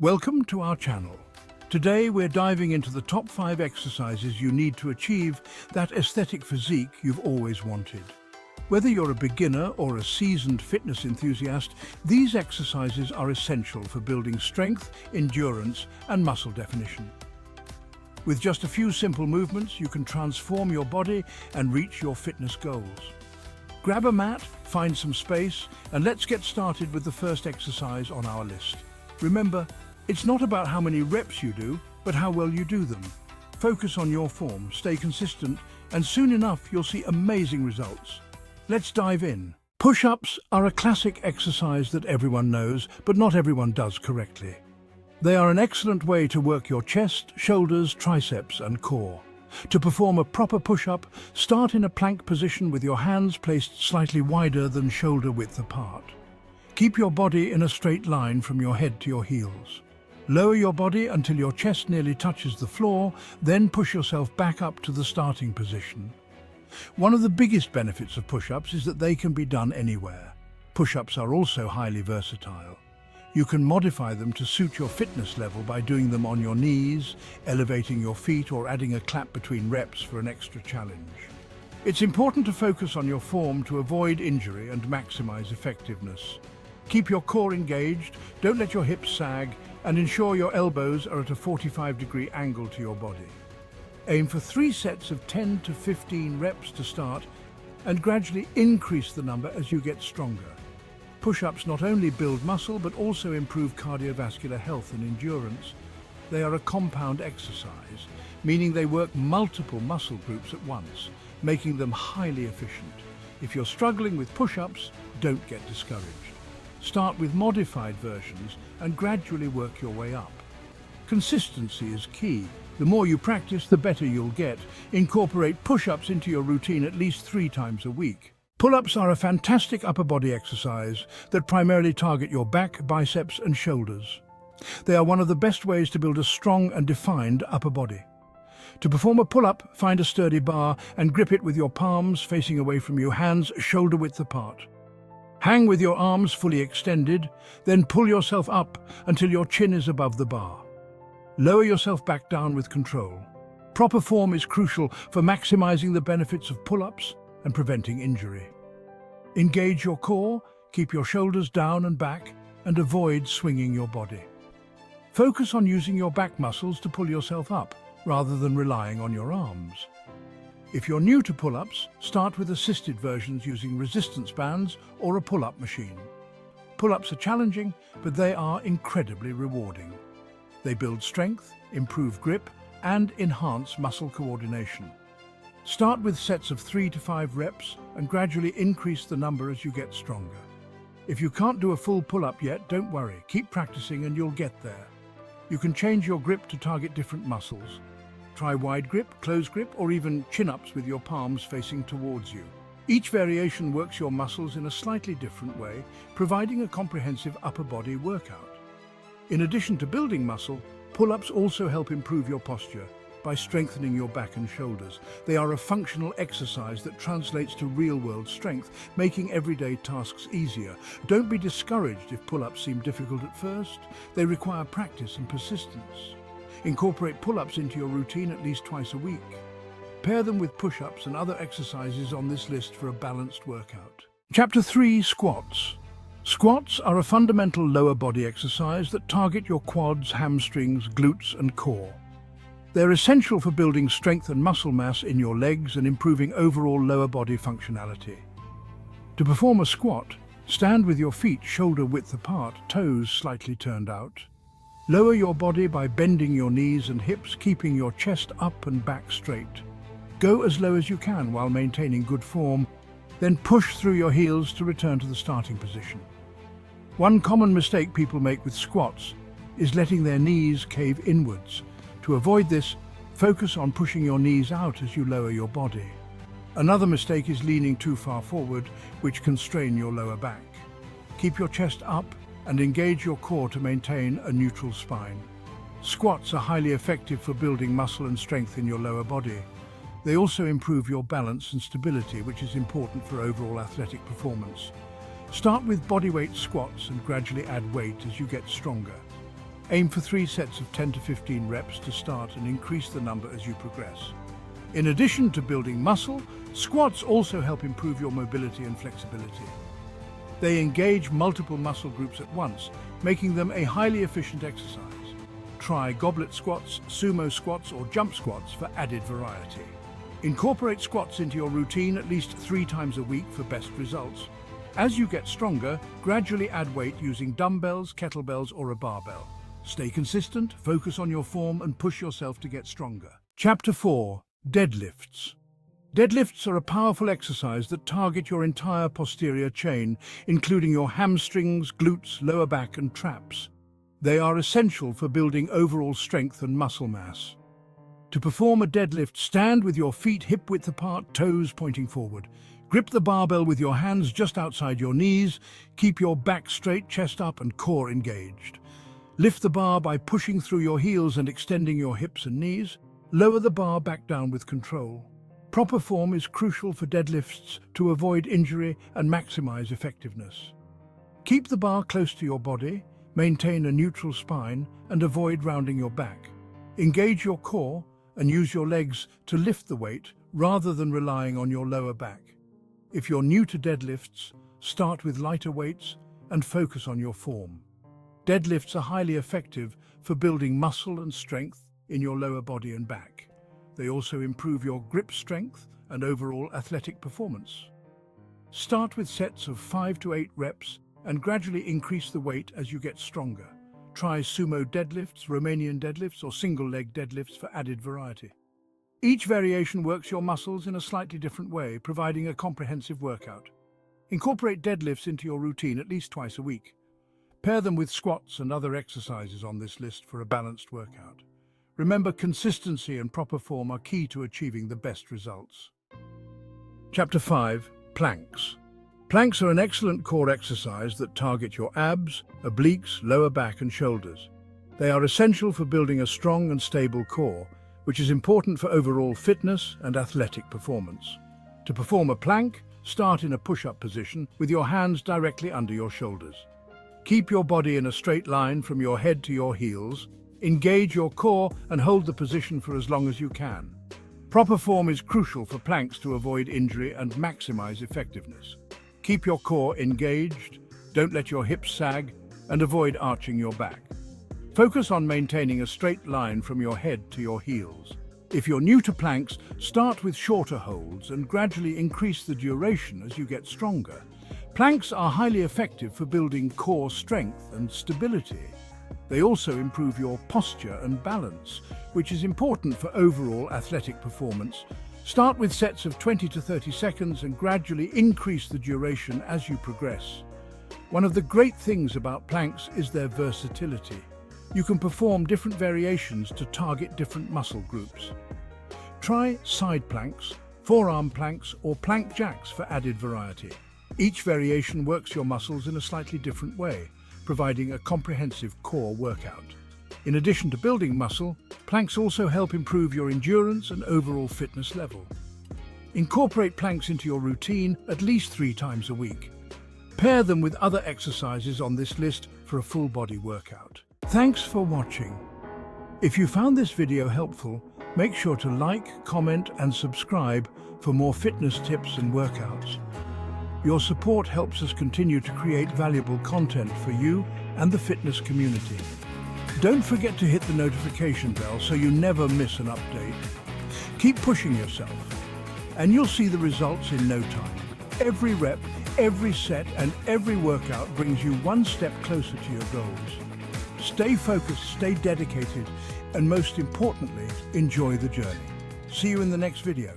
Welcome to our channel. Today we're diving into the top 5 exercises you need to achieve that aesthetic physique you've always wanted. Whether you're a beginner or a seasoned fitness enthusiast, these exercises are essential for building strength, endurance, and muscle definition. With just a few simple movements, you can transform your body and reach your fitness goals. Grab a mat, find some space, and let's get started with the first exercise on our list. Remember, it's not about how many reps you do, but how well you do them. Focus on your form, stay consistent, and soon enough you'll see amazing results. Let's dive in. Push-ups are a classic exercise that everyone knows, but not everyone does correctly. They are an excellent way to work your chest, shoulders, triceps, and core. To perform a proper push-up, start in a plank position with your hands placed slightly wider than shoulder width apart. Keep your body in a straight line from your head to your heels. Lower your body until your chest nearly touches the floor, then push yourself back up to the starting position. One of the biggest benefits of push-ups is that they can be done anywhere. Push-ups are also highly versatile. You can modify them to suit your fitness level by doing them on your knees, elevating your feet, or adding a clap between reps for an extra challenge. It's important to focus on your form to avoid injury and maximize effectiveness. Keep your core engaged, don't let your hips sag, and ensure your elbows are at a 45-degree angle to your body. Aim for 3 sets of 10 to 15 reps to start, and gradually increase the number as you get stronger. Push-ups not only build muscle, but also improve cardiovascular health and endurance. They are a compound exercise, meaning they work multiple muscle groups at once, making them highly efficient. If you're struggling with push-ups, don't get discouraged. Start with modified versions and gradually work your way up. Consistency is key. The more you practice, the better you'll get. Incorporate push-ups into your routine at least 3 times a week. Pull-ups are a fantastic upper body exercise that primarily target your back, biceps, and shoulders. They are one of the best ways to build a strong and defined upper body. To perform a pull-up, find a sturdy bar and grip it with your palms facing away from you, hands shoulder width apart. Hang with your arms fully extended, then pull yourself up until your chin is above the bar. Lower yourself back down with control. Proper form is crucial for maximizing the benefits of pull-ups and preventing injury. Engage your core, keep your shoulders down and back, and avoid swinging your body. Focus on using your back muscles to pull yourself up, rather than relying on your arms. If you're new to pull-ups, start with assisted versions using resistance bands or a pull-up machine. Pull-ups are challenging, but they are incredibly rewarding. They build strength, improve grip, and enhance muscle coordination. Start with sets of 3 to 5 reps and gradually increase the number as you get stronger. If you can't do a full pull-up yet, don't worry. Keep practicing and you'll get there. You can change your grip to target different muscles. Try wide grip, close grip, or even chin-ups with your palms facing towards you. Each variation works your muscles in a slightly different way, providing a comprehensive upper body workout. In addition to building muscle, pull-ups also help improve your posture by strengthening your back and shoulders. They are a functional exercise that translates to real-world strength, making everyday tasks easier. Don't be discouraged if pull-ups seem difficult at first. They require practice and persistence. Incorporate pull-ups into your routine at least twice a week. Pair them with push-ups and other exercises on this list for a balanced workout. Chapter 3: Squats. Squats are a fundamental lower body exercise that target your quads, hamstrings, glutes, and core. They're essential for building strength and muscle mass in your legs and improving overall lower body functionality. To perform a squat, stand with your feet shoulder width apart, toes slightly turned out. Lower your body by bending your knees and hips, keeping your chest up and back straight. Go as low as you can while maintaining good form, then push through your heels to return to the starting position. One common mistake people make with squats is letting their knees cave inwards. To avoid this, focus on pushing your knees out as you lower your body. Another mistake is leaning too far forward, which can strain your lower back. Keep your chest up and engage your core to maintain a neutral spine. Squats are highly effective for building muscle and strength in your lower body. They also improve your balance and stability, which is important for overall athletic performance. Start with bodyweight squats and gradually add weight as you get stronger. Aim for 3 sets of 10 to 15 reps to start and increase the number as you progress. In addition to building muscle, squats also help improve your mobility and flexibility. They engage multiple muscle groups at once, making them a highly efficient exercise. Try goblet squats, sumo squats, or jump squats for added variety. Incorporate squats into your routine at least 3 times a week for best results. As you get stronger, gradually add weight using dumbbells, kettlebells, or a barbell. Stay consistent, focus on your form, and push yourself to get stronger. Chapter 4. Deadlifts. Deadlifts are a powerful exercise that target your entire posterior chain, including your hamstrings, glutes, lower back, and traps. They are essential for building overall strength and muscle mass. To perform a deadlift, stand with your feet hip-width apart, toes pointing forward. Grip the barbell with your hands just outside your knees. Keep your back straight, chest up, and core engaged. Lift the bar by pushing through your heels and extending your hips and knees. Lower the bar back down with control. Proper form is crucial for deadlifts to avoid injury and maximize effectiveness. Keep the bar close to your body, maintain a neutral spine, and avoid rounding your back. Engage your core and use your legs to lift the weight rather than relying on your lower back. If you're new to deadlifts, start with lighter weights and focus on your form. Deadlifts are highly effective for building muscle and strength in your lower body and back. They also improve your grip strength and overall athletic performance. Start with sets of 5 to 8 reps and gradually increase the weight as you get stronger. Try sumo deadlifts, Romanian deadlifts, or single-leg deadlifts for added variety. Each variation works your muscles in a slightly different way, providing a comprehensive workout. Incorporate deadlifts into your routine at least twice a week. Pair them with squats and other exercises on this list for a balanced workout. Remember, consistency and proper form are key to achieving the best results. Chapter 5. Planks. Planks are an excellent core exercise that target your abs, obliques, lower back, and shoulders. They are essential for building a strong and stable core, which is important for overall fitness and athletic performance. To perform a plank, start in a push-up position with your hands directly under your shoulders. Keep your body in a straight line from your head to your heels. Engage your core and hold the position for as long as you can. Proper form is crucial for planks to avoid injury and maximize effectiveness. Keep your core engaged, don't let your hips sag, and avoid arching your back. Focus on maintaining a straight line from your head to your heels. If you're new to planks, start with shorter holds and gradually increase the duration as you get stronger. Planks are highly effective for building core strength and stability. They also improve your posture and balance, which is important for overall athletic performance. Start with sets of 20 to 30 seconds and gradually increase the duration as you progress. One of the great things about planks is their versatility. You can perform different variations to target different muscle groups. Try side planks, forearm planks, or plank jacks for added variety. Each variation works your muscles in a slightly different way, providing a comprehensive core workout. In addition to building muscle, planks also help improve your endurance and overall fitness level. Incorporate planks into your routine at least 3 times a week. Pair them with other exercises on this list for a full body workout. Thanks for watching. If you found this video helpful, make sure to like, comment, and subscribe for more fitness tips and workouts. Your support helps us continue to create valuable content for you and the fitness community. Don't forget to hit the notification bell so you never miss an update. Keep pushing yourself, and you'll see the results in no time. Every rep, every set, and every workout brings you one step closer to your goals. Stay focused, stay dedicated, and most importantly, enjoy the journey. See you in the next video.